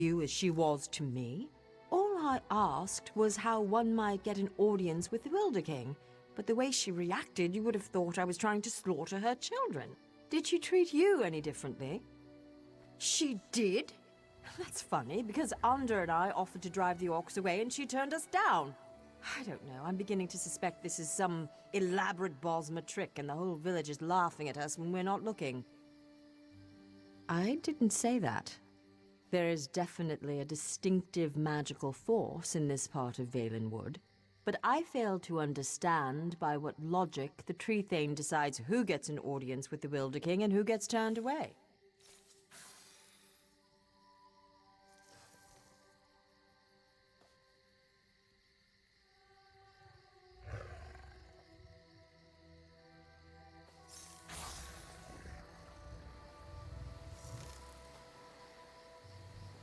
you as she was to me. All I asked was how one might get an audience with the Wilder King, but the way she reacted, you would have thought I was trying to slaughter her children. Did she treat you any differently? She did? That's funny, because Ander and I offered to drive the orcs away and she turned us down. I don't know, I'm beginning to suspect this is some elaborate Bosma trick and the whole village is laughing at us when we're not looking. I didn't say that. There is definitely a distinctive magical force in this part of Valenwood, but I fail to understand by what logic the Tree Thane decides who gets an audience with the Wilder King and who gets turned away.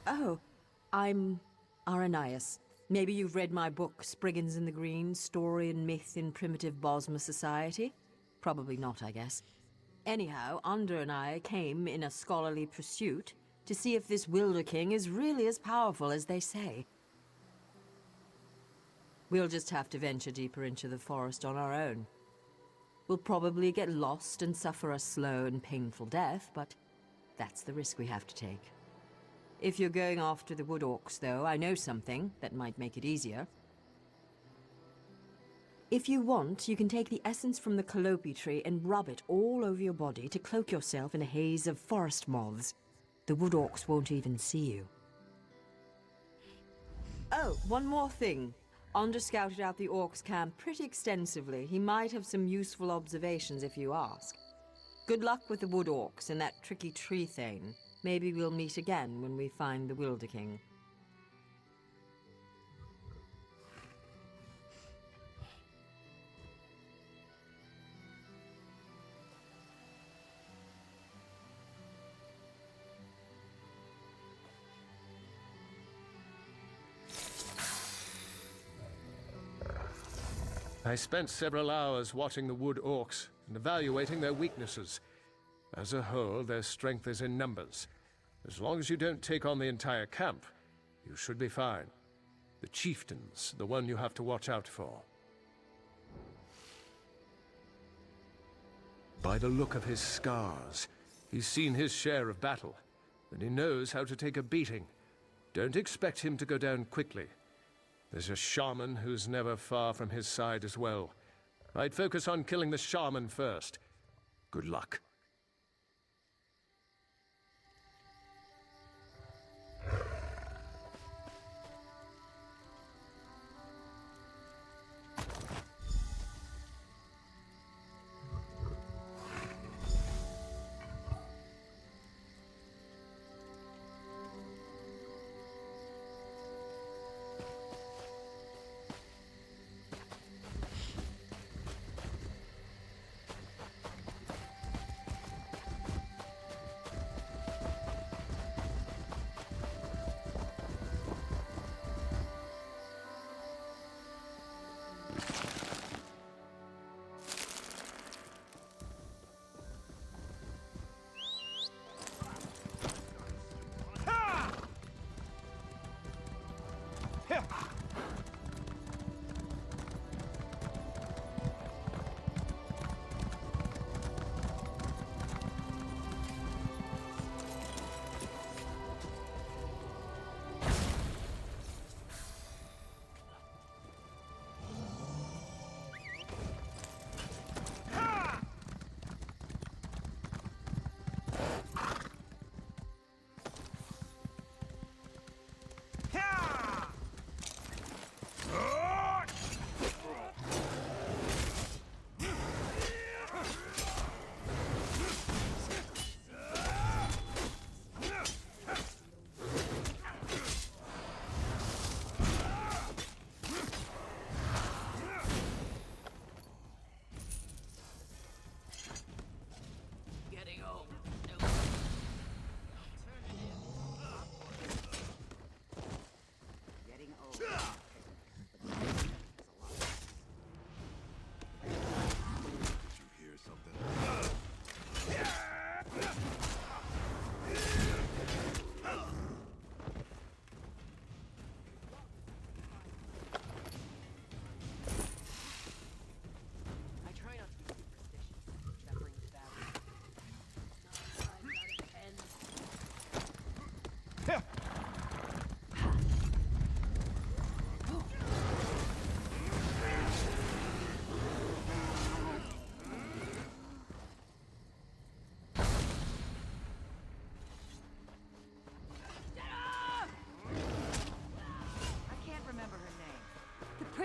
Oh, I'm Aranias. Maybe you've read my book, Spriggans in the Green, Story and Myth in Primitive Bosma Society? Probably not, I guess. Anyhow, Ander and I came in a scholarly pursuit to see if this Wilder King is really as powerful as they say. We'll just have to venture deeper into the forest on our own. We'll probably get lost and suffer a slow and painful death, but that's the risk we have to take. If you're going after the wood orcs, though, I know something that might make it easier. If you want, you can take the essence from the calliope tree and rub it all over your body to cloak yourself in a haze of forest moths. The wood orcs won't even see you. Oh, one more thing. Ander scouted out the orcs' camp pretty extensively. He might have some useful observations if you ask. Good luck with the wood orcs and that tricky Tree Thane. Maybe we'll meet again when we find the Wilder King. I spent several hours watching the wood orcs and evaluating their weaknesses. As a whole, their strength is in numbers. As long as you don't take on the entire camp, you should be fine. The chieftain's the one you have to watch out for. By the look of his scars, he's seen his share of battle, and he knows how to take a beating. Don't expect him to go down quickly. There's a shaman who's never far from his side as well. I'd focus on killing the shaman first. Good luck.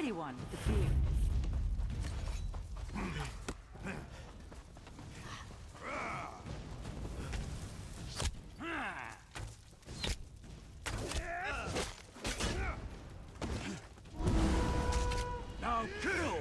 pretty one with the beard. Now kill!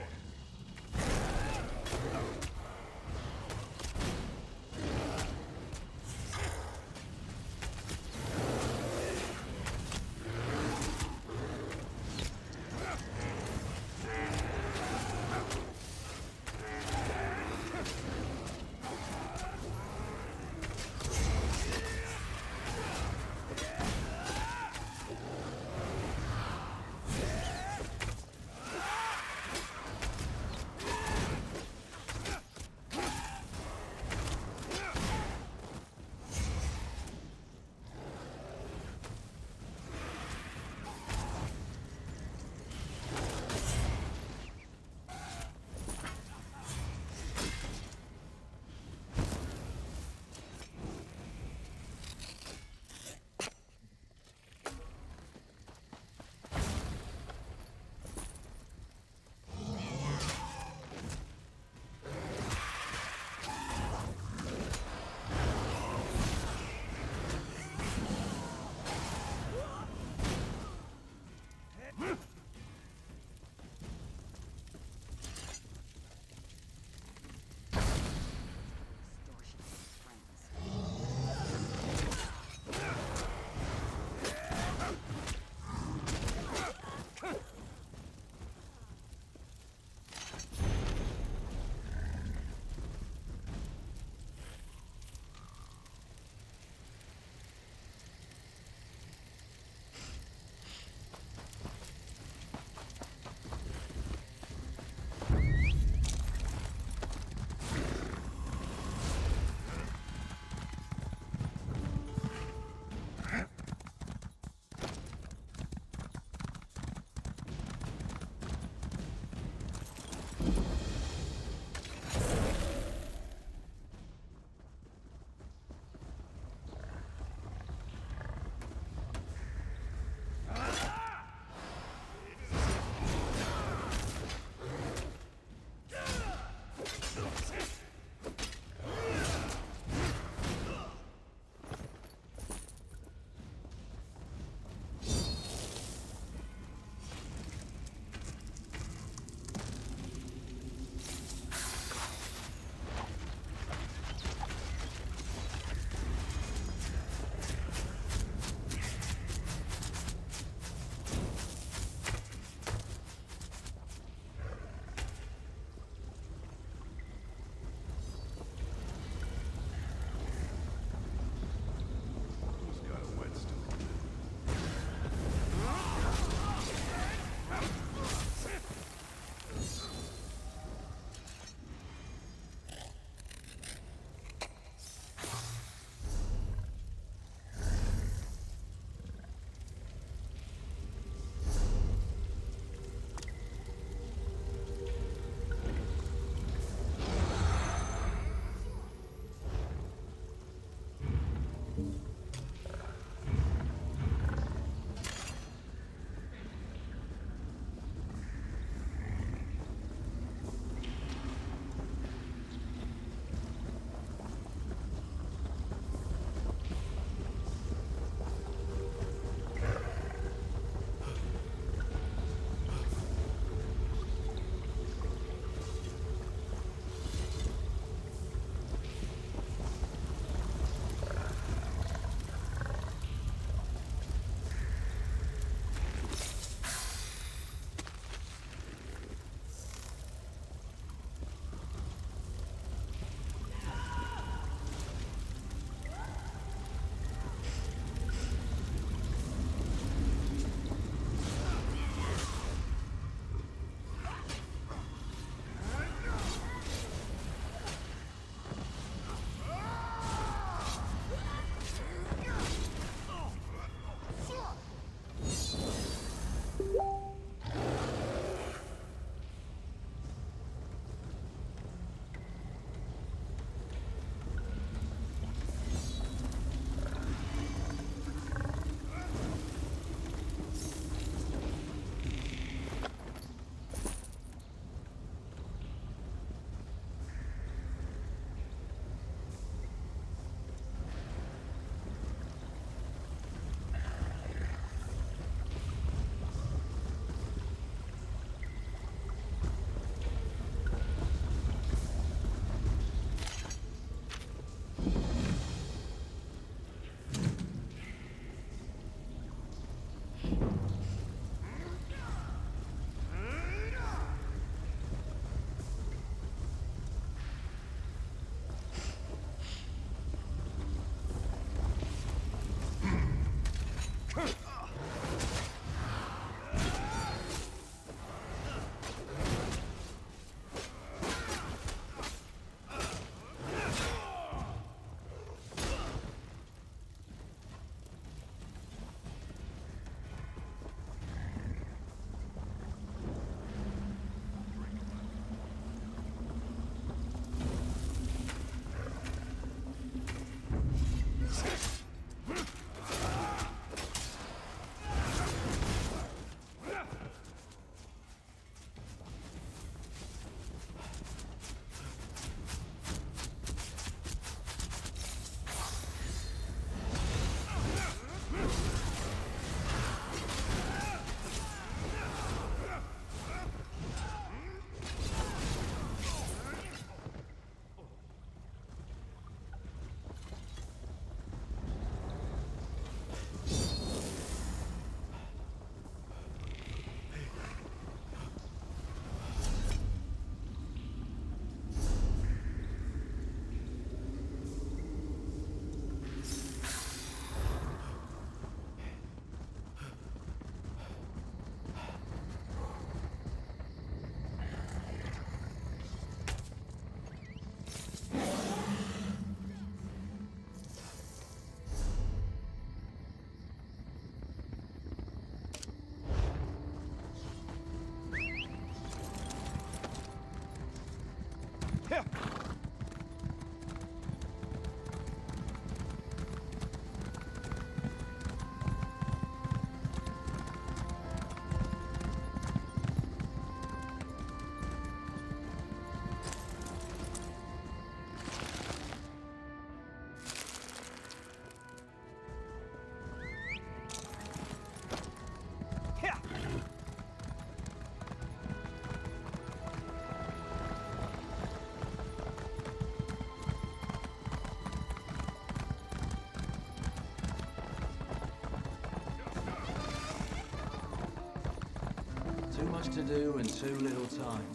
Too much to do and too little time.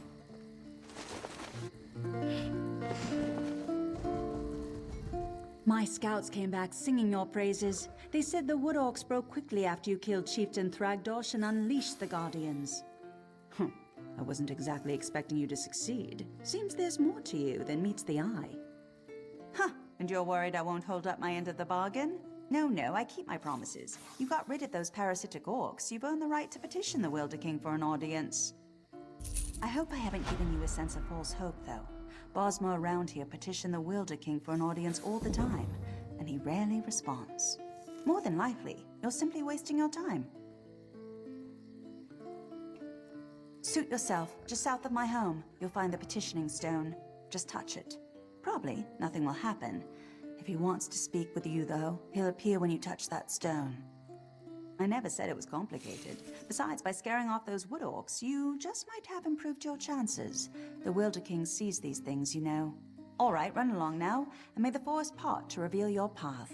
My scouts came back singing your praises. They said the Wood Orcs broke quickly after you killed Chieftain Thragdosh and unleashed the Guardians. I wasn't exactly expecting you to succeed. Seems there's more to you than meets the eye. Huh, and you're worried I won't hold up my end of the bargain? No, I keep my promises. You got rid of those parasitic orcs. You've earned the right to petition the Wilder King for an audience. I hope I haven't given you a sense of false hope, though. Bosma around here petition the Wilder King for an audience all the time, and he rarely responds. More than likely, you're simply wasting your time. Suit yourself. Just south of my home, you'll find the petitioning stone. Just touch it. Probably nothing will happen. If he wants to speak with you, though, he'll appear when you touch that stone. I never said it was complicated. Besides, by scaring off those wood orcs, you just might have improved your chances. The Wilder King sees these things, you know. All right, run along now, and may the forest part to reveal your path.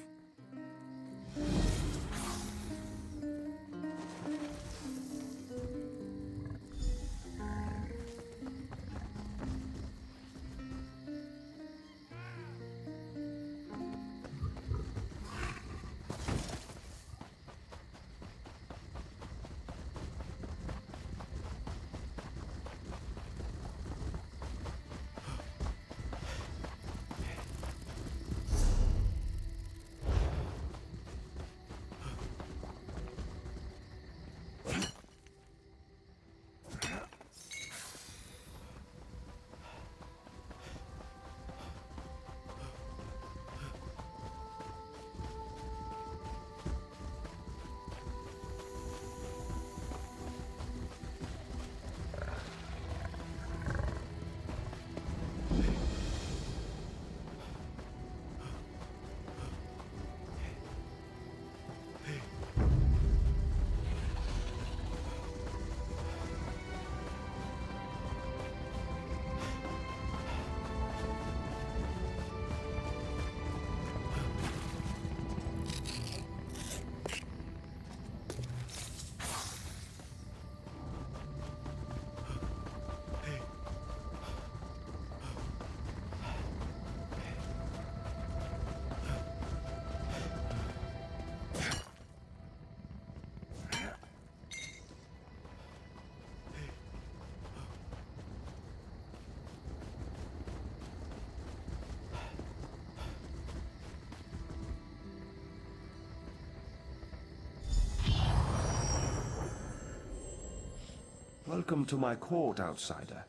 Welcome to my court, outsider.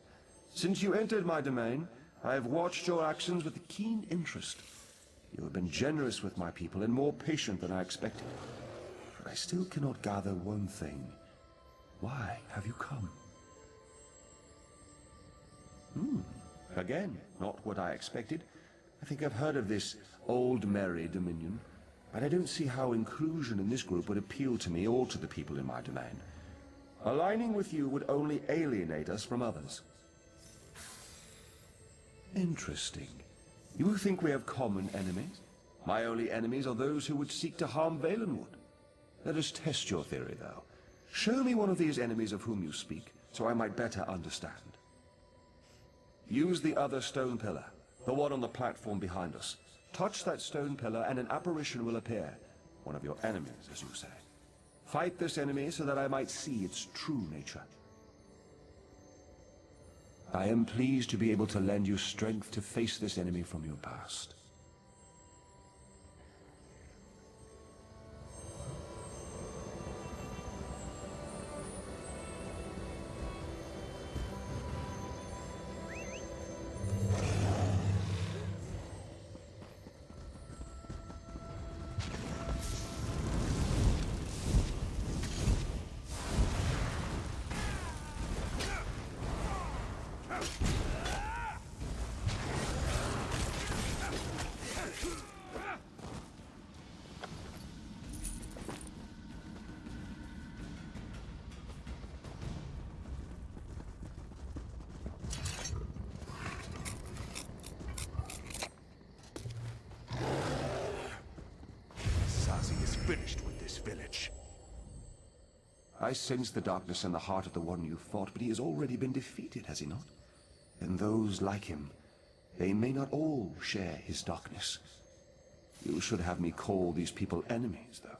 Since you entered my domain, I have watched your actions with keen interest. You have been generous with my people and more patient than I expected. But I still cannot gather one thing. Why have you come? Again, not what I expected. I think I've heard of this old merry dominion, but I don't see how inclusion in this group would appeal to me or to the people in my domain. Aligning with you would only alienate us from others. Interesting. You think we have common enemies? My only enemies are those who would seek to harm Valenwood. Let us test your theory, though. Show me one of these enemies of whom you speak, so I might better understand. Use the other stone pillar, the one on the platform behind us. Touch that stone pillar and an apparition will appear. One of your enemies, as you say. Fight this enemy so that I might see its true nature. I am pleased to be able to lend you strength to face this enemy from your past. Finished with this village. I sense the darkness in the heart of the one you fought, but he has already been defeated, has he not? And those like him, they may not all share his darkness. You should have me call these people enemies, though.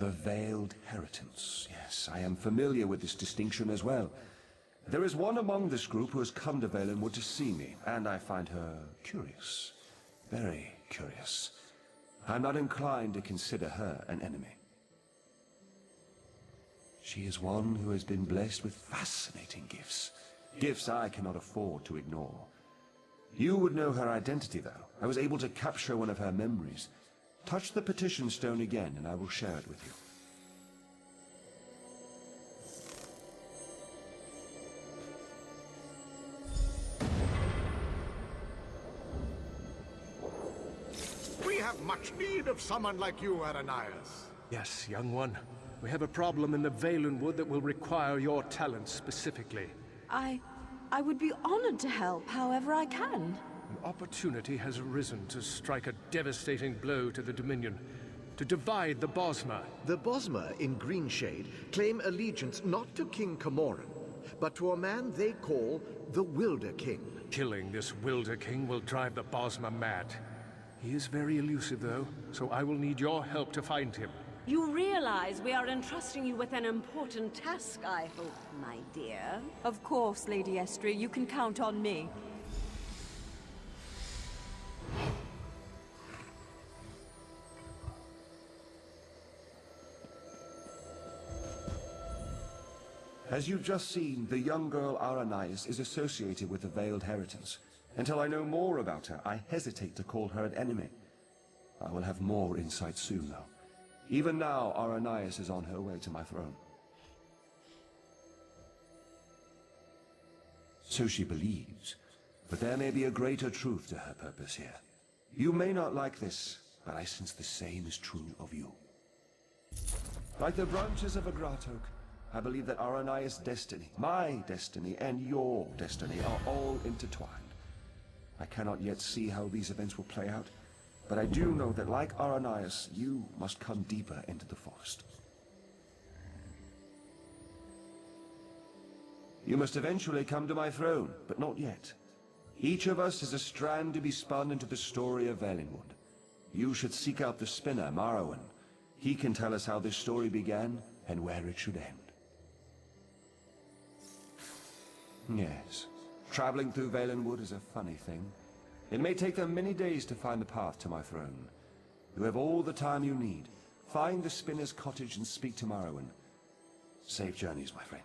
The Veiled Heritance. Yes, I am familiar with this distinction as well. There is one among this group who has come to Valenwood to see me, and I find her curious. Very curious. I'm not inclined to consider her an enemy. She is one who has been blessed with fascinating gifts. Gifts I cannot afford to ignore. You would know her identity, though. I was able to capture one of her memories. Touch the petition stone again, and I will share it with you. We have much need of someone like you, Ananias. Yes, young one. We have a problem in the Valenwood that will require your talents specifically. I would be honored to help however I can. An opportunity has arisen to strike a devastating blow to the Dominion, to divide the Bosmer. The Bosmer in Greenshade claim allegiance not to King Camoran, but to a man they call the Wilder King. Killing this Wilder King will drive the Bosmer mad. He is very elusive, though, so I will need your help to find him. You realize we are entrusting you with an important task, I hope, my dear. Of course, Lady Estrie, you can count on me. As you've just seen, the young girl Aranias is associated with the Veiled Heritance. Until I know more about her, I hesitate to call her an enemy. I will have more insight soon, though. Even now, Aranias is on her way to my throne. So she believes, but there may be a greater truth to her purpose here. You may not like this, but I sense the same is true of you. Like the branches of a grat oak, I believe that Aranias' destiny, my destiny, and your destiny are all intertwined. I cannot yet see how these events will play out, but I do know that like Aranias, you must come deeper into the forest. You must eventually come to my throne, but not yet. Each of us is a strand to be spun into the story of Valenwood. You should seek out the spinner, Marrowan. He can tell us how this story began and where it should end. Yes, traveling through Valenwood is a funny thing. It may take them many days to find the path to my throne. You have all the time you need. Find the spinner's cottage and speak to Morrowind. Safe journeys, my friend.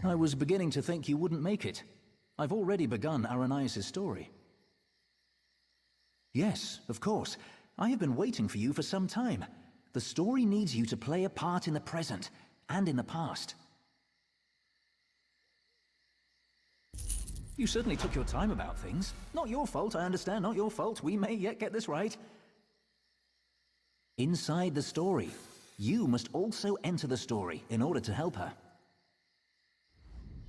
I was beginning to think you wouldn't make it. I've already begun Aranias' story. Yes, of course. I have been waiting for you for some time. The story needs you to play a part in the present and in the past. You certainly took your time about things. Not your fault, I understand, not your fault. We may yet get this right. Inside the story, you must also enter the story in order to help her.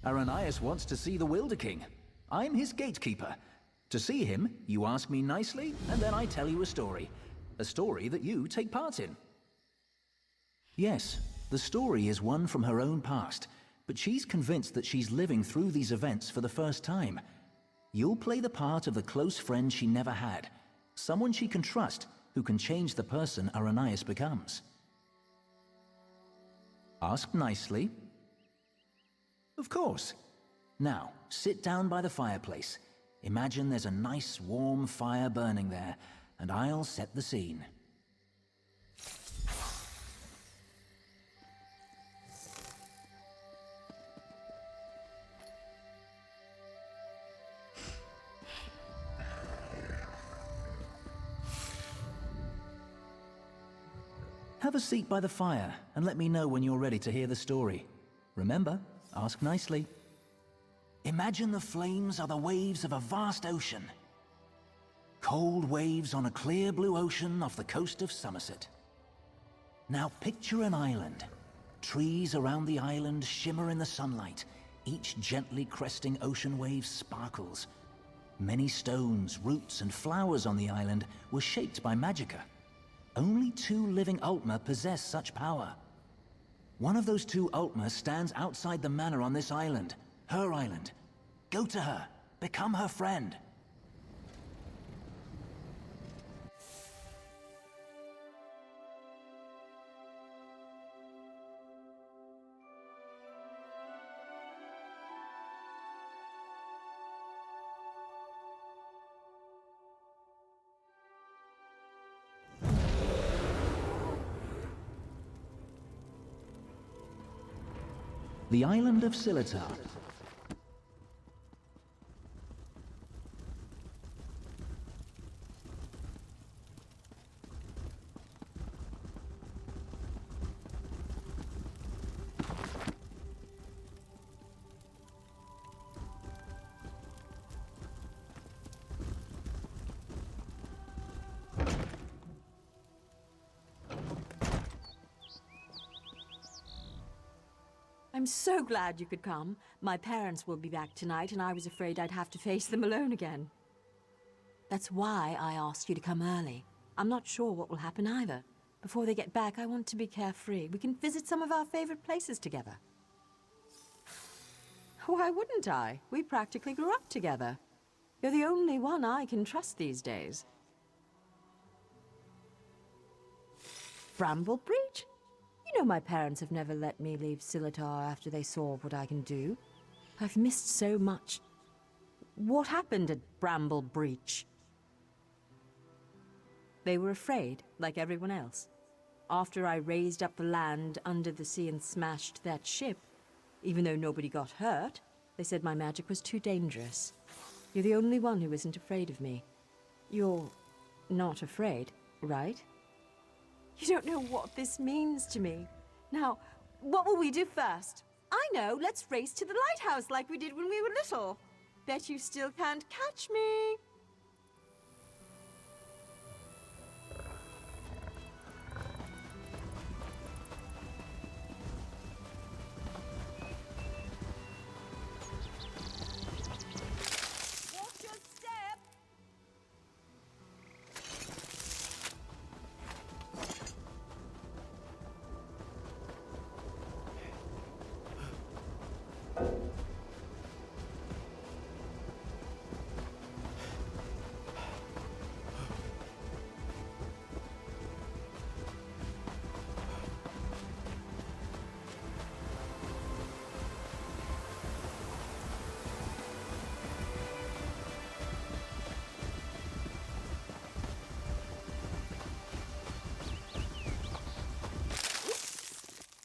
Aranias wants to see the Wilder King. I'm his gatekeeper. To see him, you ask me nicely, and then I tell you a story. A story that you take part in. Yes, the story is one from her own past, but she's convinced that she's living through these events for the first time. You'll play the part of the close friend she never had, someone she can trust, who can change the person Aranias becomes. Ask nicely. Of course. Now, sit down by the fireplace. Imagine there's a nice warm fire burning there, and I'll set the scene. Have a seat by the fire, and let me know when you're ready to hear the story. Remember, ask nicely. Imagine the flames are the waves of a vast ocean. Cold waves on a clear blue ocean off the coast of Somerset. Now picture an island. Trees around the island shimmer in the sunlight. Each gently cresting ocean wave sparkles. Many stones, roots, and flowers on the island were shaped by magicka. Only 2 living Altmer possess such power. One of those 2 Altmer stands outside the manor on this island. Her island. Go to her. Become her friend. The island of Silitar. I'm so glad you could come. My parents will be back tonight, and I was afraid I'd have to face them alone again. That's why I asked you to come early. I'm not sure what will happen either. Before they get back, I want to be carefree. We can visit some of our favorite places together. Why wouldn't I? We practically grew up together. You're the only one I can trust these days. Bramble Breach? You know my parents have never let me leave Silitar after they saw what I can do. I've missed so much. What happened at Bramble Breach? They were afraid, like everyone else. After I raised up the land under the sea and smashed that ship, even though nobody got hurt, they said my magic was too dangerous. You're the only one who isn't afraid of me. You're not afraid, right? You don't know what this means to me. Now, what will we do first? I know, let's race to the lighthouse like we did when we were little. Bet you still can't catch me. Watch your step.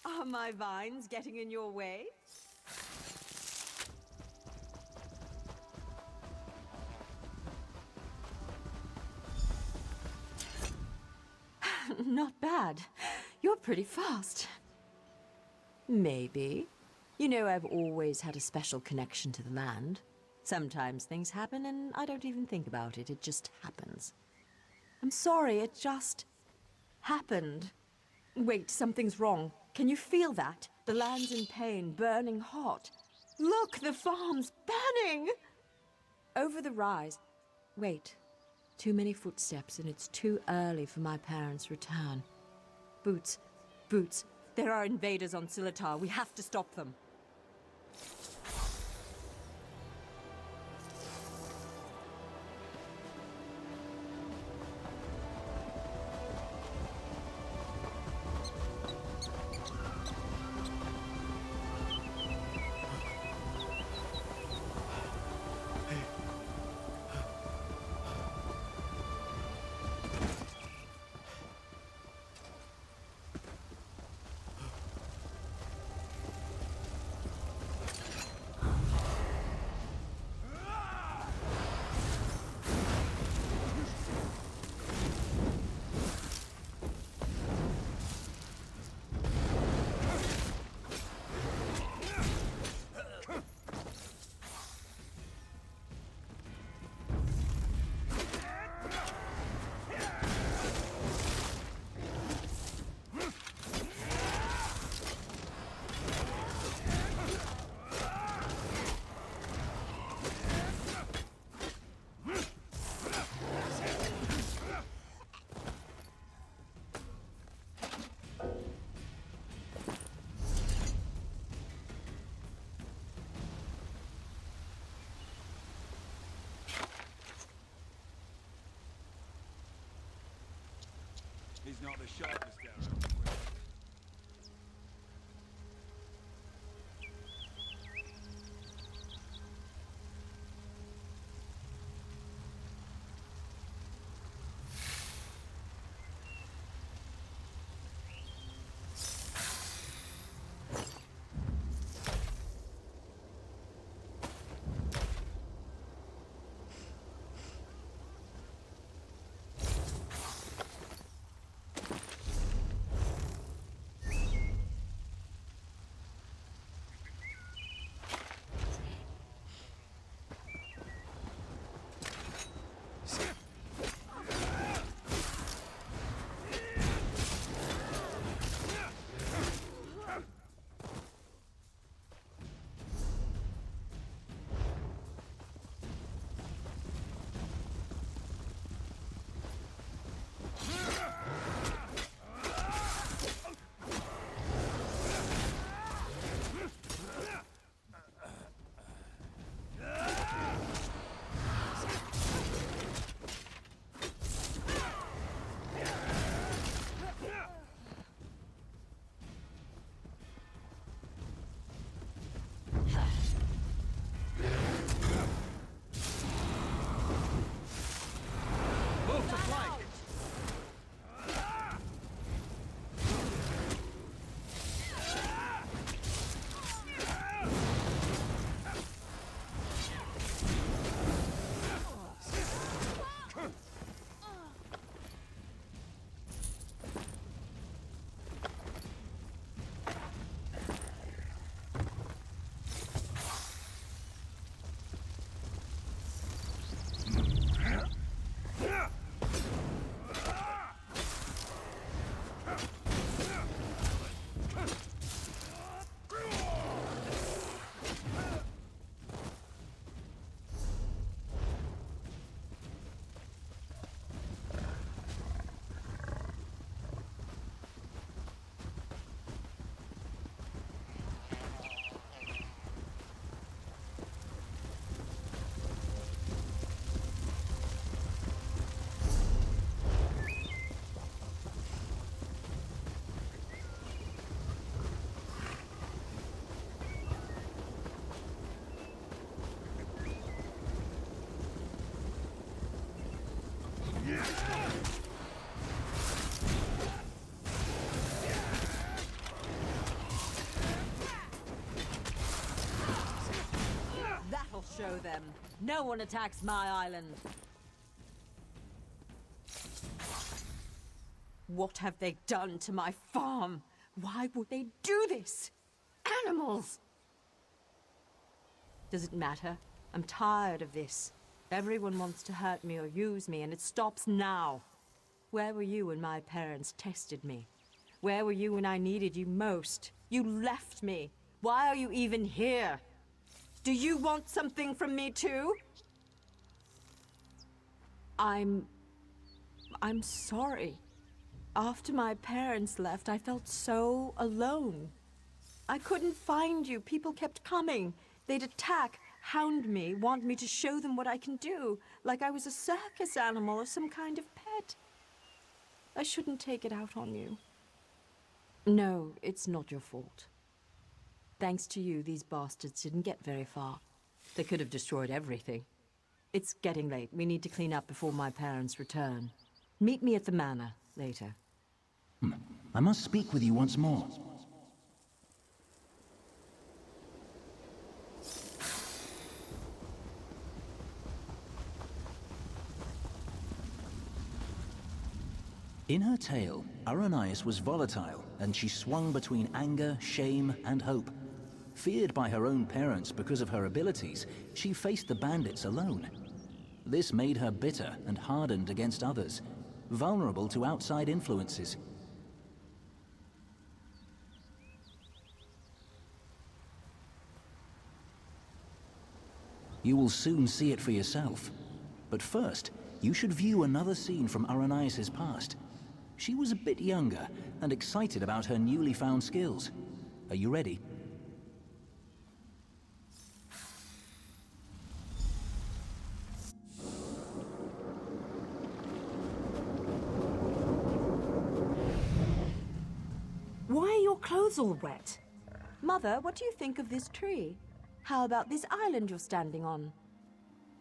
Are my vines getting in your way? Not bad. You're pretty fast. Maybe. You know, I've always had a special connection to the land. Sometimes things happen and I don't even think about it. It just happens. I'm sorry, it just happened. Wait, something's wrong. Can you feel that? The land's in pain, burning hot. Look, the farm's burning! Over the rise. Wait. Too many footsteps, and it's too early for my parents' return. Boots. Boots. There are invaders on Silitar. We have to stop them. He's not the sharpest arrow. No one attacks my island. What have they done to my farm? Why would they do this? Animals! Does it matter? I'm tired of this. Everyone wants to hurt me or use me, and it stops now. Where were you when my parents tested me? Where were you when I needed you most? You left me. Why are you even here? Do you want something from me too? I'm sorry. After my parents left, I felt so alone. I couldn't find you. People kept coming. They'd attack, hound me, want me to show them what I can do, like I was a circus animal or some kind of pet. I shouldn't take it out on you. No, it's not your fault. Thanks to you, these bastards didn't get very far. They could have destroyed everything. It's getting late. We need to clean up before my parents return. Meet me at the manor later. I must speak with you once more. In her tale, Aranias was volatile, and she swung between anger, shame, and hope. Feared by her own parents because of her abilities, she faced the bandits alone. This made her bitter and hardened against others, vulnerable to outside influences. You will soon see it for yourself. But first, you should view another scene from Aranias' past. She was a bit younger and excited about her newly found skills. Are you ready? Why are your clothes all wet? Mother, what do you think of this tree? How about this island you're standing on?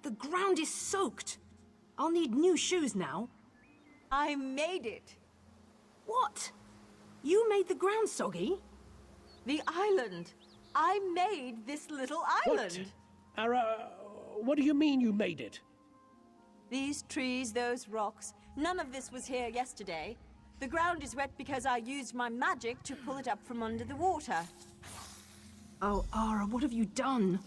The ground is soaked. I'll need new shoes now. I made it. What? You made the ground soggy? The island. I made this little island. What do you mean you made it? These trees, those rocks, none of this was here yesterday. The ground is wet because I used my magic to pull it up from under the water. Oh, Ara, what have you done?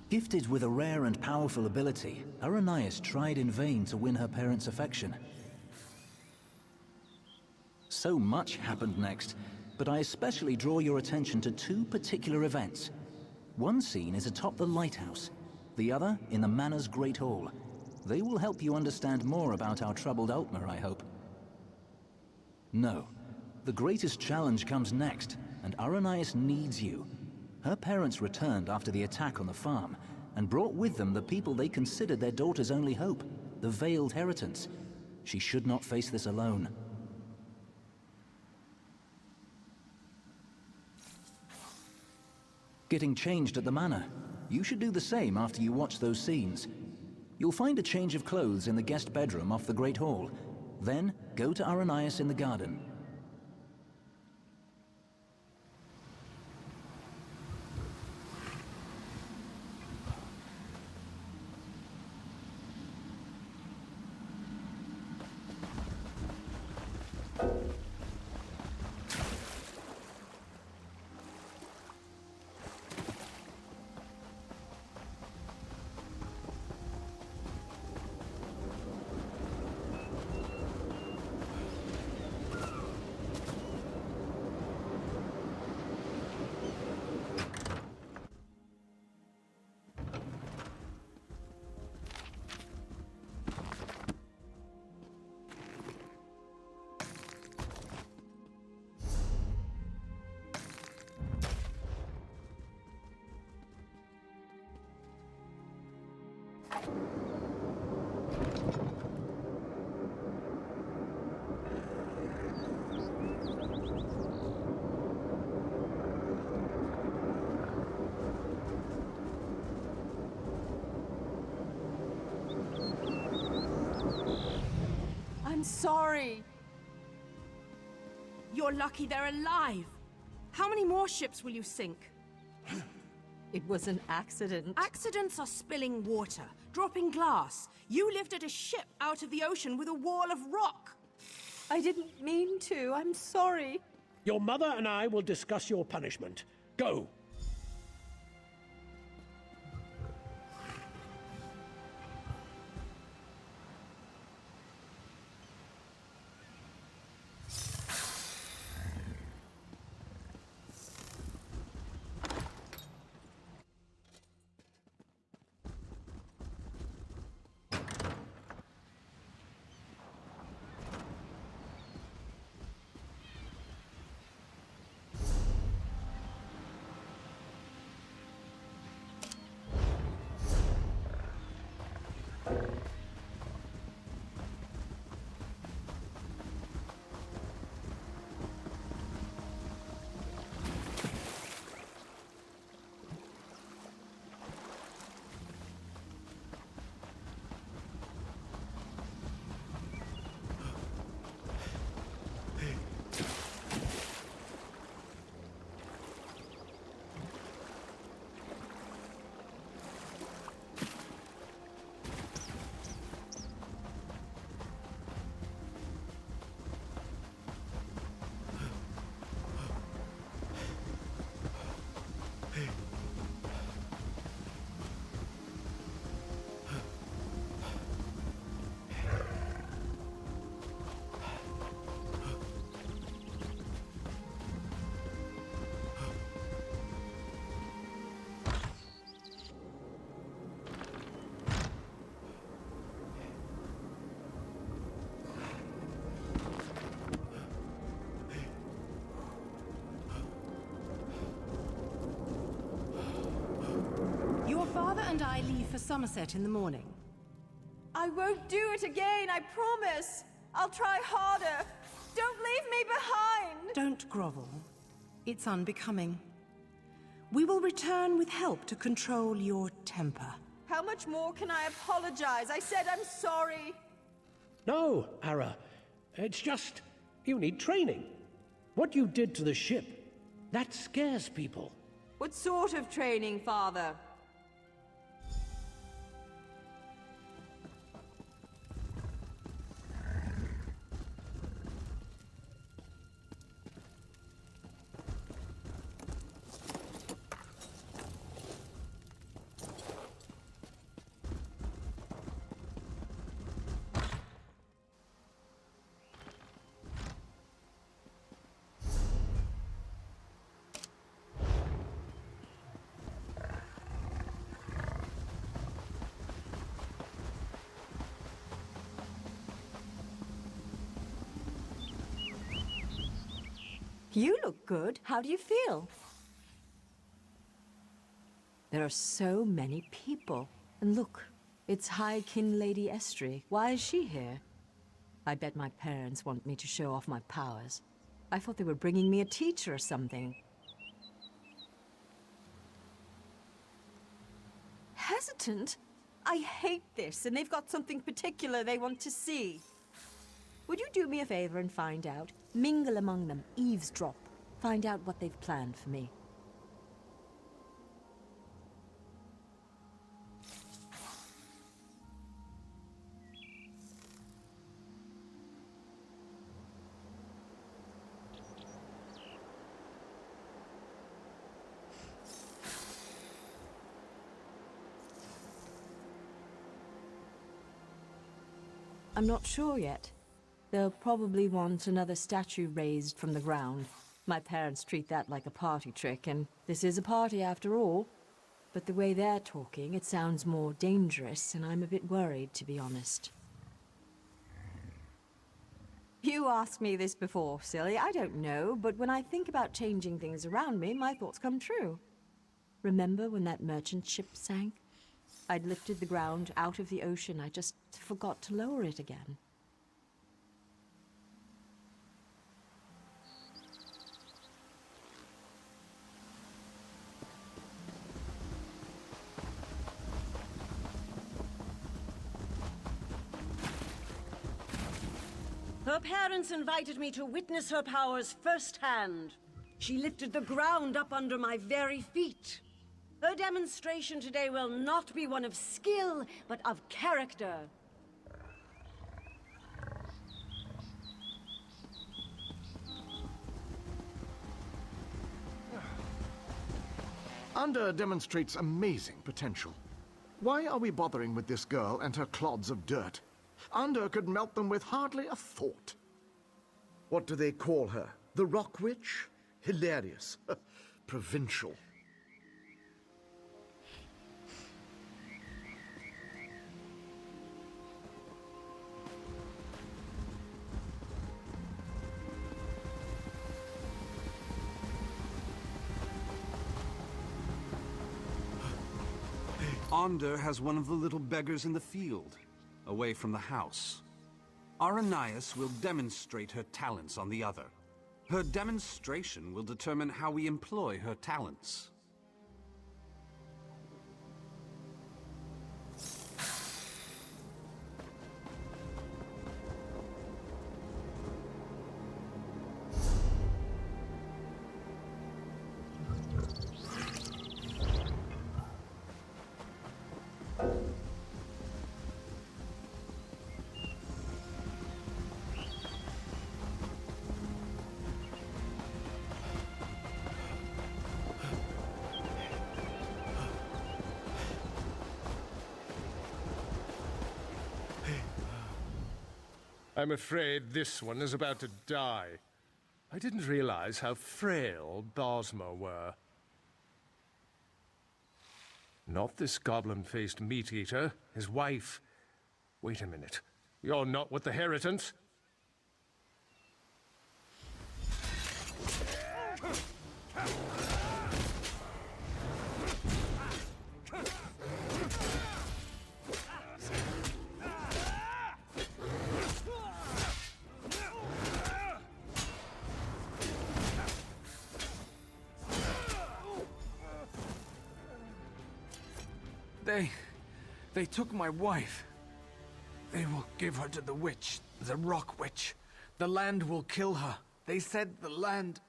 Gifted with a rare and powerful ability, Aranias tried in vain to win her parents' affection. So much happened next, but I especially draw your attention to two particular events. One scene is atop the lighthouse, the other in the manor's great hall. They will help you understand more about our troubled Altmer, I hope. No, the greatest challenge comes next, and Aranias needs you. Her parents returned after the attack on the farm, and brought with them the people they considered their daughter's only hope, the Veiled Heritance. She should not face this alone. Getting changed at the manor. You should do the same after you watch those scenes. You'll find a change of clothes in the guest bedroom off the Great Hall. Then, go to Aranias in the garden. I'm sorry. You're lucky they're alive. How many more ships will you sink? It was an accident. Accidents are spilling water, dropping glass. You lifted a ship out of the ocean with a wall of rock. I didn't mean to. I'm sorry. Your mother and I will discuss your punishment. Go. Your father and I leave for Somerset in the morning. I won't do it again, I promise. I'll try harder. Don't leave me behind. Don't grovel. It's unbecoming. We will return with help to control your temper. How much more can I apologize? I said I'm sorry. No, Ara. It's just, you need training. What you did to the ship, that scares people. What sort of training, Father? You look good. How do you feel? There are so many people. And look, it's High Kin Lady Estrie. Why is she here? I bet my parents want me to show off my powers. I thought they were bringing me a teacher or something. Hesitant? I hate this, and they've got something particular they want to see. Would you do me a favor and find out? Mingle among them, eavesdrop. Find out what they've planned for me. I'm not sure yet. They'll probably want another statue raised from the ground. My parents treat that like a party trick, and this is a party after all. But the way they're talking, it sounds more dangerous, and I'm a bit worried, to be honest. You asked me this before, silly. I don't know, but when I think about changing things around me, my thoughts come true. Remember when that merchant ship sank? I'd lifted the ground out of the ocean. I just forgot to lower it again. Her parents invited me to witness her powers firsthand. She lifted the ground up under my very feet. Her demonstration today will not be one of skill, but of character. Anda demonstrates amazing potential. Why are we bothering with this girl and her clods of dirt? Anda could melt them with hardly a thought. What do they call her? The Rock Witch? Hilarious. Provincial. Onder has one of the little beggars in the field, away from the house. Aranias will demonstrate her talents on the other. Her demonstration will determine how we employ her talents. I'm afraid this one is about to die. I didn't realize how frail Bosma were. Not this goblin-faced meat-eater, his wife. Wait a minute. You're not with the Heritants? They took my wife. They will give her to the witch, the Rock Witch. The land will kill her. They said the land...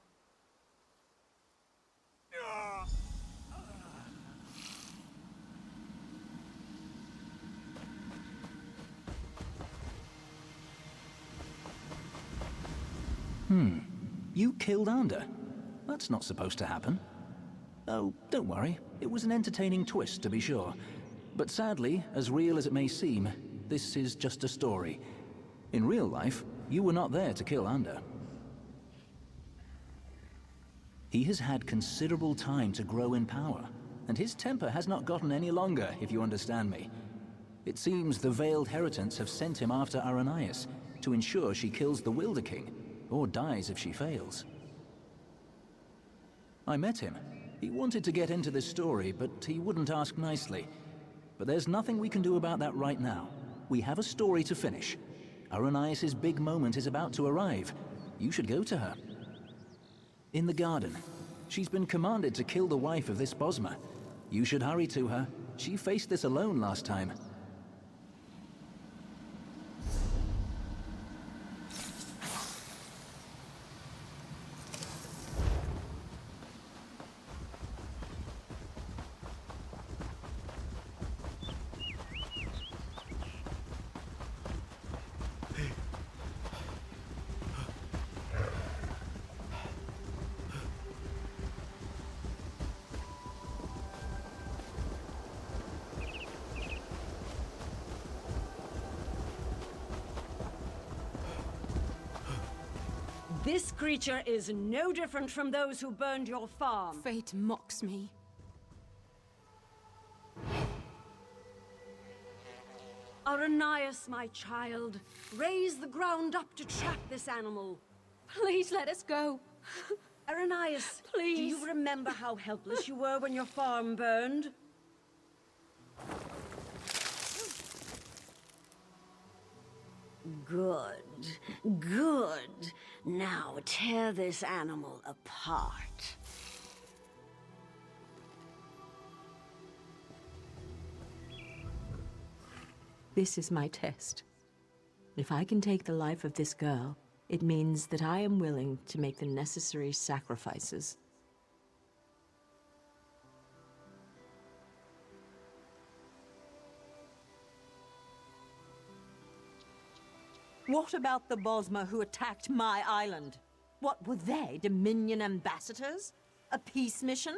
You killed Anda? That's not supposed to happen. Oh, don't worry. It was an entertaining twist, to be sure. But sadly, as real as it may seem, this is just a story. In real life, you were not there to kill Anda. He has had considerable time to grow in power, and his temper has not gotten any longer, if you understand me. It seems the Veiled Heritants have sent him after Aranias to ensure she kills the Wilder King, or dies if she fails. I met him. He wanted to get into this story, but he wouldn't ask nicely. But there's nothing we can do about that right now. We have a story to finish. Aranias' big moment is about to arrive. You should go to her. In the garden. She's been commanded to kill the wife of this Bosma. You should hurry to her. She faced this alone last time. This creature is no different from those who burned your farm. Fate mocks me. Aranias, my child, raise the ground up to trap this animal. Please let us go. Aranias, Please. do you remember how helpless you were when your farm burned? Good, good. Now tear this animal apart. This is my test. If I can take the life of this girl, it means that I am willing to make the necessary sacrifices. What about the Bosmer who attacked my island? What were they, Dominion ambassadors? A peace mission?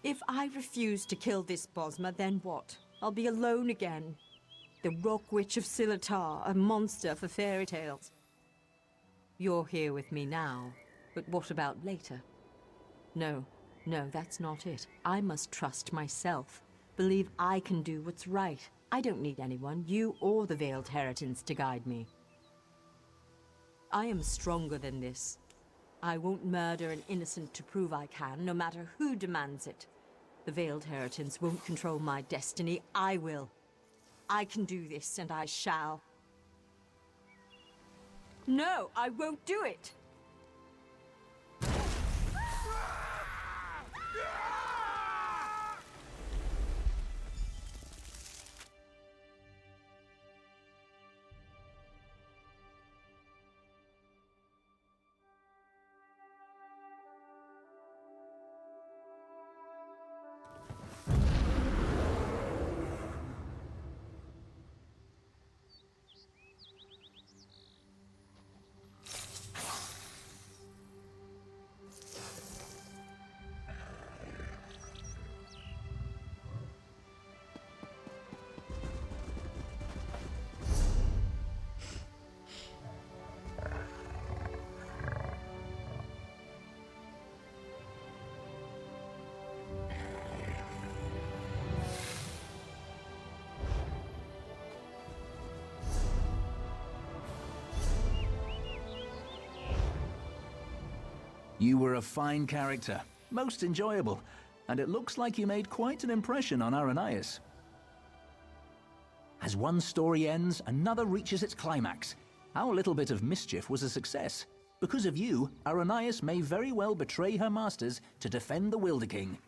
If I refuse to kill this Bosmer, then what? I'll be alone again. The Rock Witch of Silitar, a monster for fairy tales. You're here with me now, but what about later? No, that's not it. I must trust myself. Believe I can do what's right. I don't need anyone, you or the Veiled Heritance, to guide me. I am stronger than this. I won't murder an innocent to prove I can, no matter who demands it. The Veiled Heritance won't control my destiny, I will. I can do this, and I shall. No, I won't do it! You were a fine character, most enjoyable, and it looks like you made quite an impression on Aranias. As one story ends, another reaches its climax. Our little bit of mischief was a success. Because of you, Aranias may very well betray her masters to defend the Wilder King.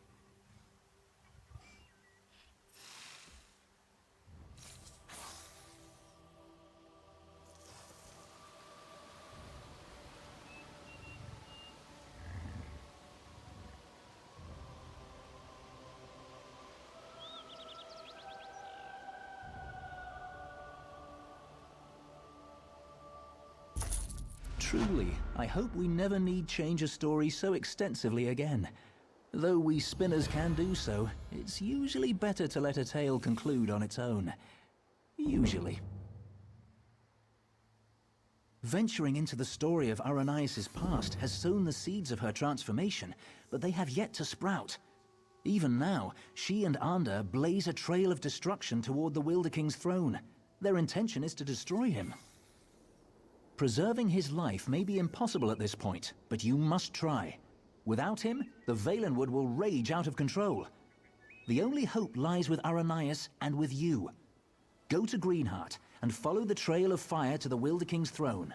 Truly, I hope we never need change a story so extensively again. Though we spinners can do so, it's usually better to let a tale conclude on its own. Usually. Venturing into the story of Aranias' past has sown the seeds of her transformation, but they have yet to sprout. Even now, she and Ander blaze a trail of destruction toward the Wilder King's throne. Their intention is to destroy him. Preserving his life may be impossible at this point, but you must try. Without him, the Valenwood will rage out of control. The only hope lies with Aranias and with you. Go to Greenheart and follow the trail of fire to the Wilder King's throne.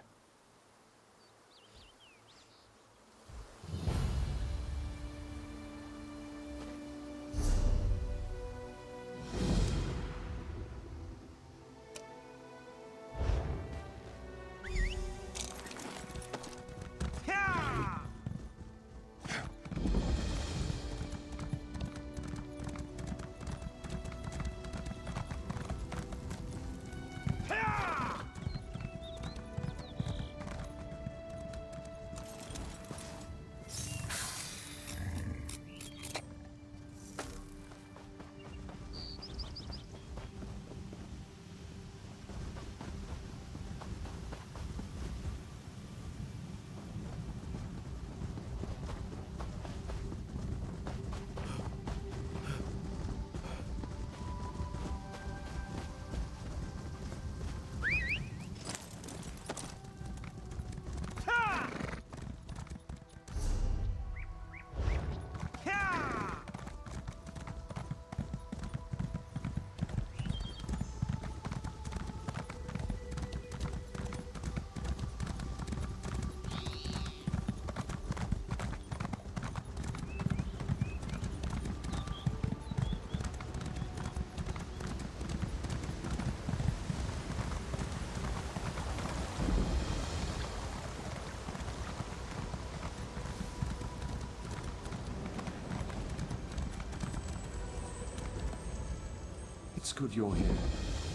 It's good you're here.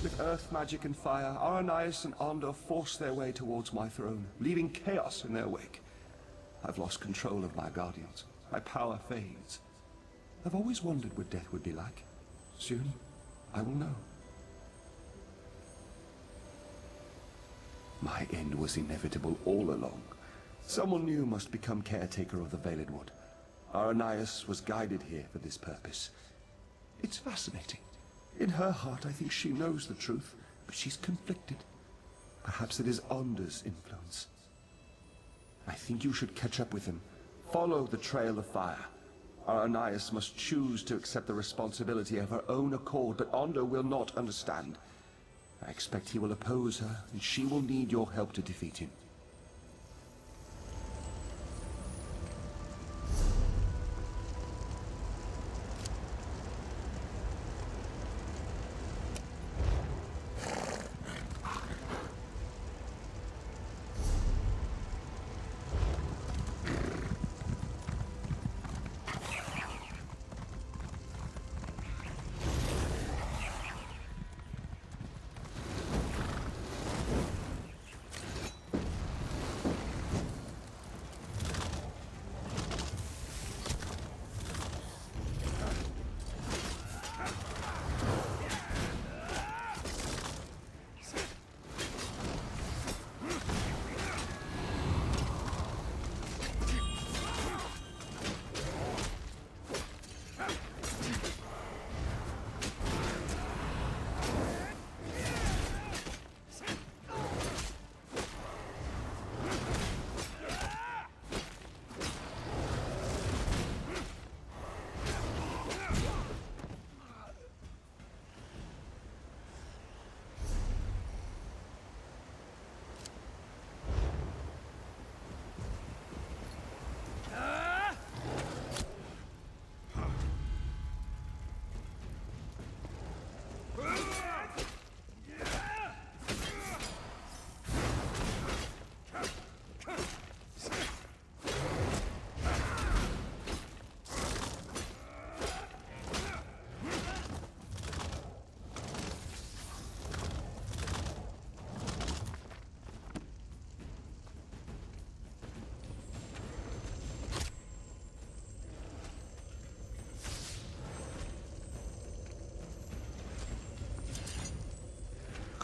With earth magic and fire, Aranias and Ander forced their way towards my throne, leaving chaos in their wake. I've lost control of my guardians. My power fades. I've always wondered what death would be like. Soon, I will know. My end was inevitable all along. Someone new must become caretaker of the Valenwood. Aranias was guided here for this purpose. It's fascinating. In her heart, I think she knows the truth, but she's conflicted. Perhaps it is Ander's influence. I think you should catch up with him. Follow the trail of fire. Aranias must choose to accept the responsibility of her own accord, but Ander will not understand. I expect he will oppose her, and she will need your help to defeat him.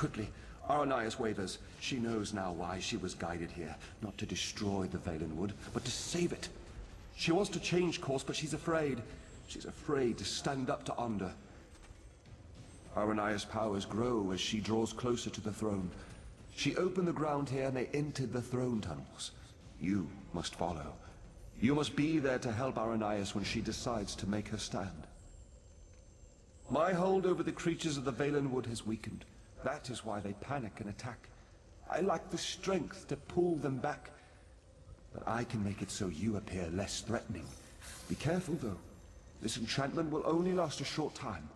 Quickly, Aranias wavers. She knows now why she was guided here. Not to destroy the Valenwood, but to save it. She wants to change course, but she's afraid. She's afraid to stand up to Ander. Aranias' powers grow as she draws closer to the throne. She opened the ground here and they entered the throne tunnels. You must follow. You must be there to help Aranias when she decides to make her stand. My hold over the creatures of the Valenwood has weakened. That is why they panic and attack. I lack the strength to pull them back. But I can make it so you appear less threatening. Be careful, though. This enchantment will only last a short time.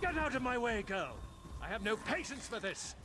Get out of my way, girl! I have no patience for this!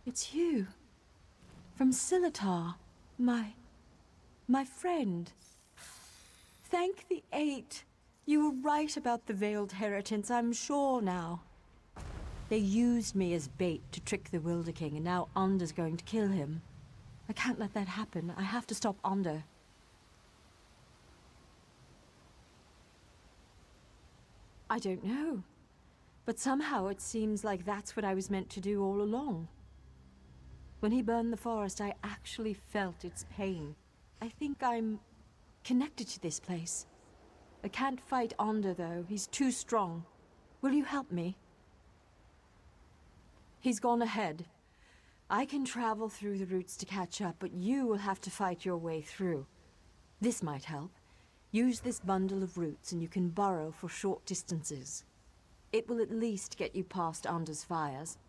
It's you. From Silitar. My friend. Thank the Eight. You were right about the veiled heritance, I'm sure now. They used me as bait to trick the Wilder King, and now Onder's going to kill him. I can't let that happen. I have to stop Onder. I don't know. But somehow it seems like that's what I was meant to do all along. When he burned the forest, I actually felt its pain. I think I'm connected to this place. I can't fight Onder, though. He's too strong. Will you help me? He's gone ahead. I can travel through the roots to catch up, but you will have to fight your way through. This might help. Use this bundle of roots and you can burrow for short distances. It will at least get you past Onder's fires.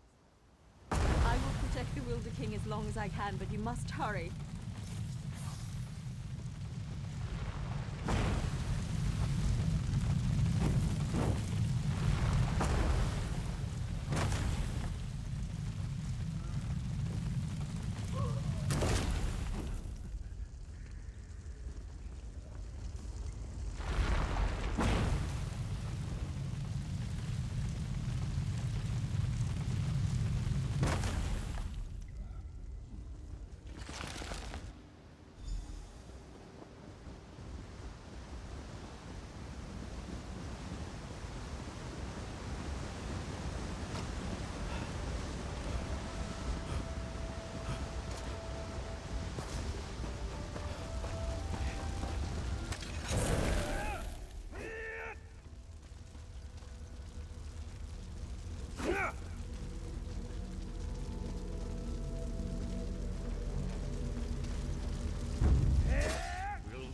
I will protect the Wilder King as long as I can, but you must hurry.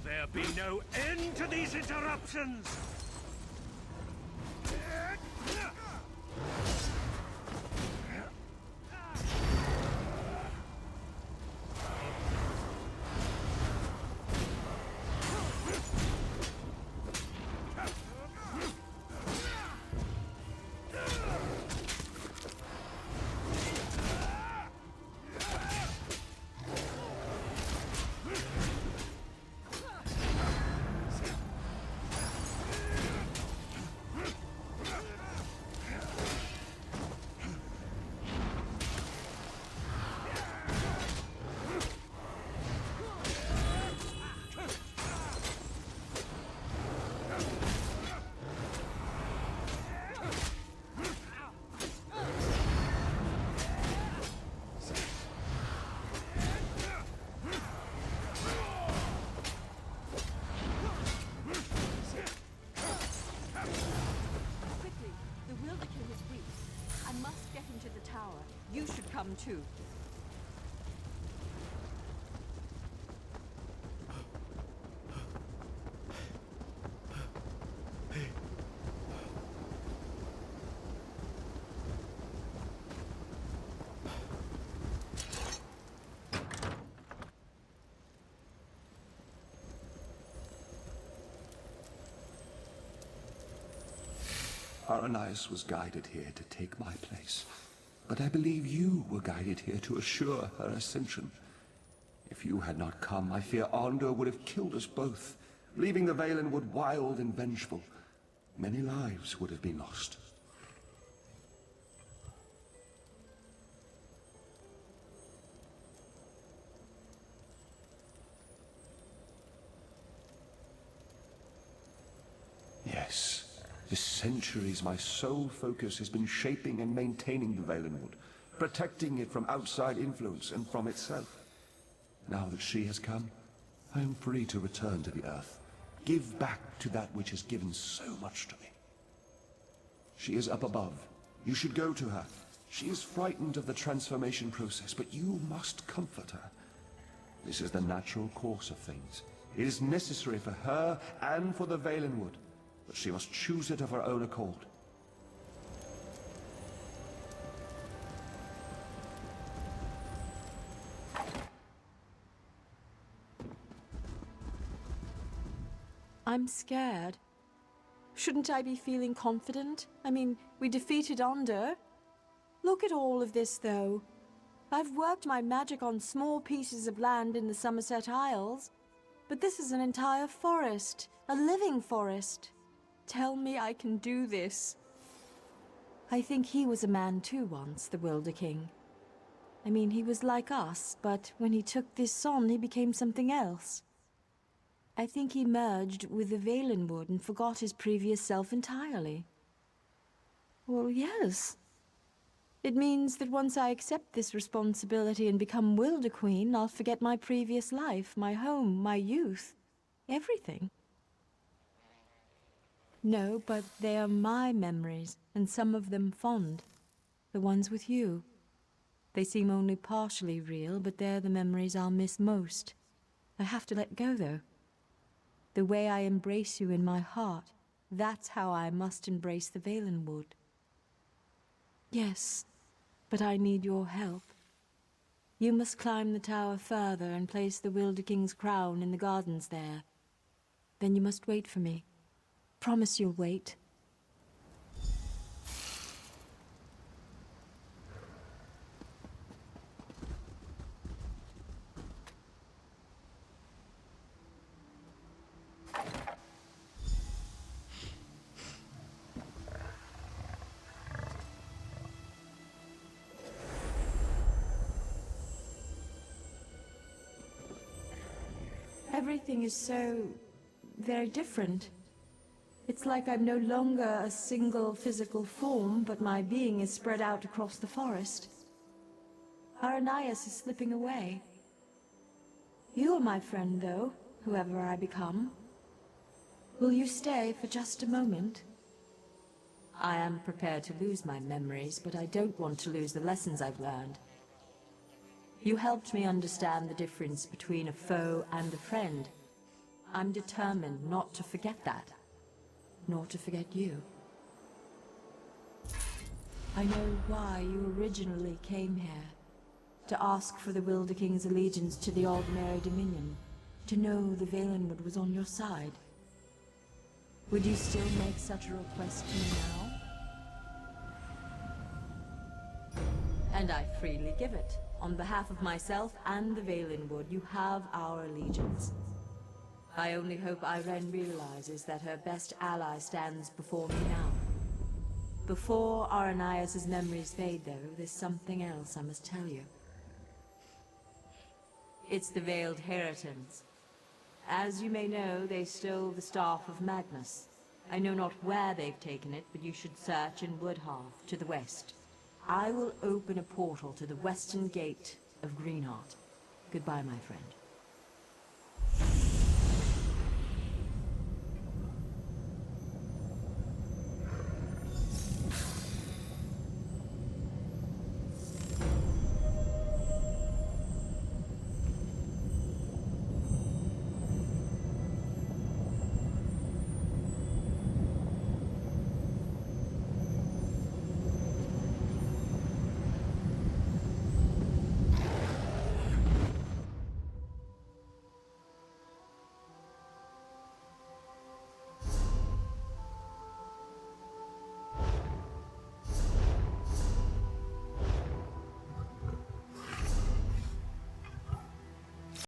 There be no end to these interruptions! You should come too. Aranias was guided here to take my place. But I believe you were guided here to assure her ascension. If you had not come, I fear Onder would have killed us both, leaving the Valenwood wild and vengeful. Many lives would have been lost. Yes. For centuries, my sole focus has been shaping and maintaining the Valenwood, protecting it from outside influence and from itself. Now that she has come, I am free to return to the Earth, give back to that which has given so much to me. She is up above. You should go to her. She is frightened of the transformation process, but you must comfort her. This is the natural course of things. It is necessary for her and for the Valenwood. But she must choose it of her own accord. I'm scared. Shouldn't I be feeling confident? I mean, we defeated Onder. Look at all of this, though. I've worked my magic on small pieces of land in the Somerset Isles, but this is an entire forest, a living forest. Tell me I can do this. I think he was a man too once, the Wilder King. I mean, he was like us, but when he took this on, he became something else. I think he merged with the Valenwood and forgot his previous self entirely. Well, yes. It means that once I accept this responsibility and become Wilder Queen, I'll forget my previous life, my home, my youth, everything. No, but they are my memories, and some of them fond. The ones with you. They seem only partially real, but they're the memories I'll miss most. I have to let go, though. The way I embrace you in my heart, that's how I must embrace the Valenwood. Yes, but I need your help. You must climb the tower further and place the Wilder King's crown in the gardens there. Then you must wait for me. Promise you'll wait. Everything is so very different. It's like I'm no longer a single physical form, but my being is spread out across the forest. Aranias is slipping away. You are my friend, though, whoever I become. Will you stay for just a moment? I am prepared to lose my memories, but I don't want to lose the lessons I've learned. You helped me understand the difference between a foe and a friend. I'm determined not to forget that, nor to forget you. I know why you originally came here. To ask for the Wilder King's allegiance to the ordinary Dominion. To know the Valenwood was on your side. Would you still make such a request to me now? And I freely give it. On behalf of myself and the Valenwood, you have our allegiance. I only hope Irene realizes that her best ally stands before me now. Before Aranias' memories fade, though, there's something else I must tell you. It's the Veiled Heritons. As you may know, they stole the Staff of Magnus. I know not where they've taken it, but you should search in Woodhearth, to the west. I will open a portal to the western gate of Greenheart. Goodbye, my friend.